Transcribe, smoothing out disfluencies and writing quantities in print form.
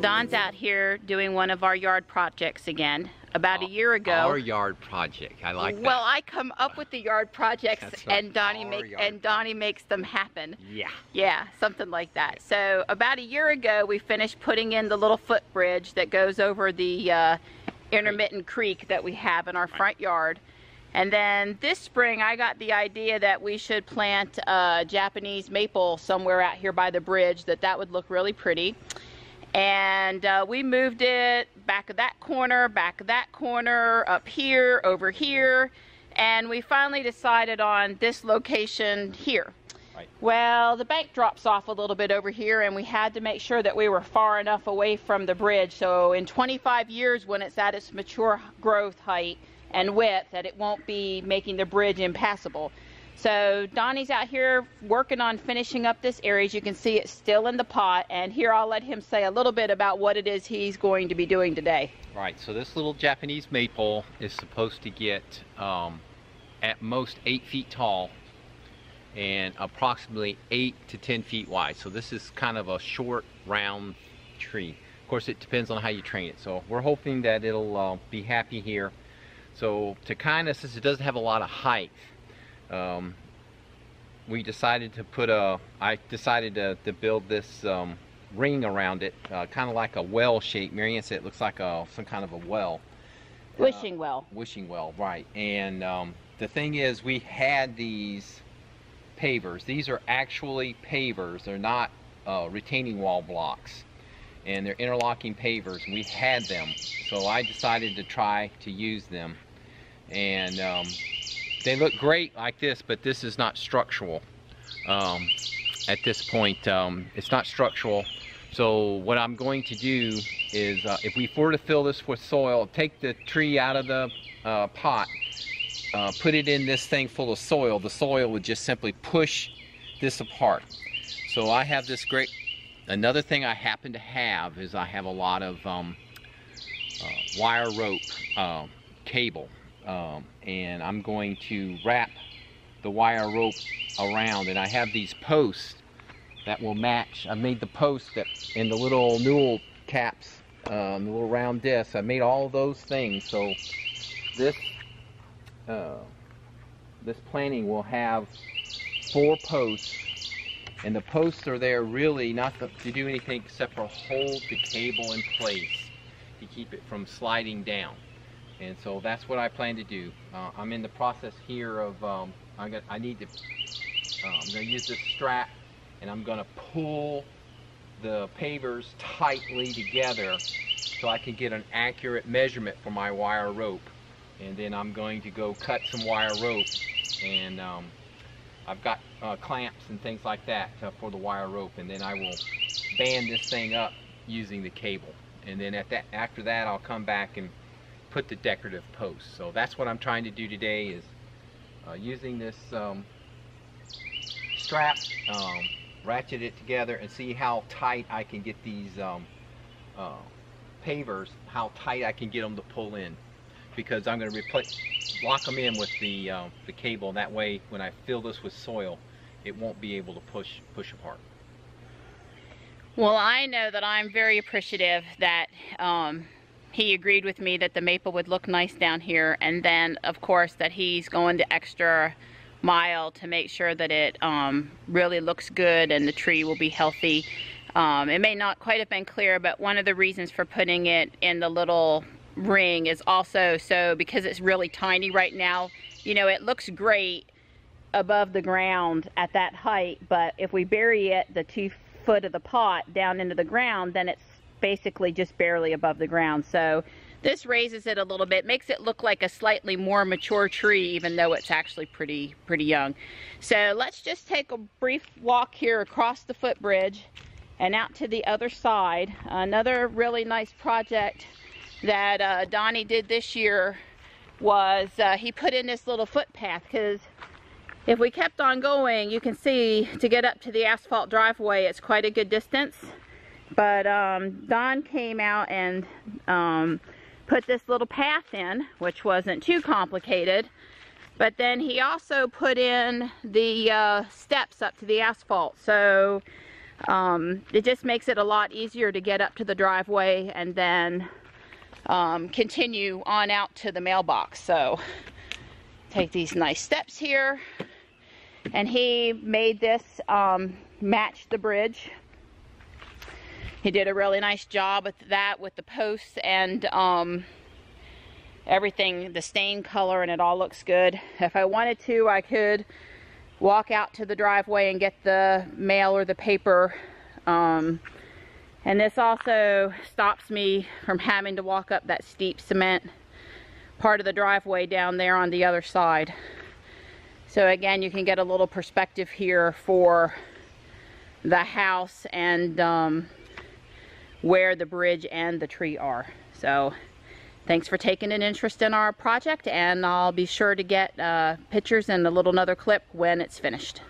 Don's out here doing one of our yard projects again. About a year ago. Our yard project. I like that. Well, I come up with the yard projects, right. and Donnie makes them happen. Yeah. Yeah, something like that. So about a year ago, we finished putting in the little footbridge that goes over the intermittent creek that we have in our front yard. And then this spring, I got the idea that we should plant Japanese maple somewhere out here by the bridge, that would look really pretty. And we moved it back of that corner, up here, over here, and we finally decided on this location here. Right. Well, the bank drops off a little bit over here, and we had to make sure that we were far enough away from the bridge, so in 25 years when it's at its mature growth height and width, that it won't be making the bridge impassable. So Donnie's out here working on finishing up this area. As you can see, it's still in the pot, and here I'll let him say a little bit about what it is he's going to be doing today. Right, so this little Japanese maple is supposed to get at most 8 feet tall and approximately 8 to 10 feet wide. So this is kind of a short, round tree. Of course, it depends on how you train it. So we're hoping that it'll be happy here. So to kind of, since it doesn't have a lot of height, we decided to put I decided to build this ring around it, kind of like a well shape. Marianne said it looks like some kind of a well. Wishing well. Wishing well, right. And the thing is, we had these pavers. These are actually pavers. They're not retaining wall blocks. And they're interlocking pavers. We had them. So I decided to try to use them. And they look great like this, but this is not structural. At this point, it's not structural. So what I'm going to do is, if we were to fill this with soil, take the tree out of the pot, put it in this thing full of soil, the soil would just simply push this apart. So I have this great, another thing I happen to have is I have a lot of wire rope cable. And I'm going to wrap the wire rope around, and I have these posts that will match. I made the posts that in the little newel caps, the little round discs. I made all those things. So this this planting will have 4 posts, and the posts are there really not to do anything except for hold the cable in place to keep it from sliding down. And so that's what I plan to do. I'm in the process here of, I'm going to use this strap, and I'm going to pull the pavers tightly together so I can get an accurate measurement for my wire rope. And then I'm going to go cut some wire rope, and I've got clamps and things like that for the wire rope, and then I will band this thing up using the cable. And then after that I'll come back and put the decorative posts. So that's what I'm trying to do today, is using this strap, ratchet it together and see how tight I can get these pavers, how tight I can get them to pull in, because I'm going to lock them in with the cable, and that way when I fill this with soil it won't be able to push apart. Well, I know that I'm very appreciative that he agreed with me that the maple would look nice down here, and then of course that he's going the extra mile to make sure that it really looks good and the tree will be healthy. It may not quite have been clear, but one of the reasons for putting it in the little ring is also so because it's really tiny right now. You know, it looks great above the ground at that height, but if we bury it the 2 foot of the pot down into the ground, then it's basically just barely above the ground. So this raises it a little bit, makes it look like a slightly more mature tree, even though it's actually pretty young. So let's just take a brief walk here across the footbridge and out to the other side. Another really nice project that Donnie did this year was he put in this little footpath, because if we kept on going, you can see to get up to the asphalt driveway it's quite a good distance. But Don came out and put this little path in, which wasn't too complicated. But then he also put in the steps up to the asphalt. So It just makes it a lot easier to get up to the driveway and then continue on out to the mailbox. So take these nice steps here, and he made this match the bridge. He did a really nice job with that, with the posts and everything, the stain color, and it all looks good. If I wanted to, I could walk out to the driveway and get the mail or the paper. And this also stops me from having to walk up that steep cement part of the driveway down there on the other side. So again, you can get a little perspective here for the house and where the bridge and the tree are. So thanks for taking an interest in our project, and I'll be sure to get pictures and a little another clip when it's finished.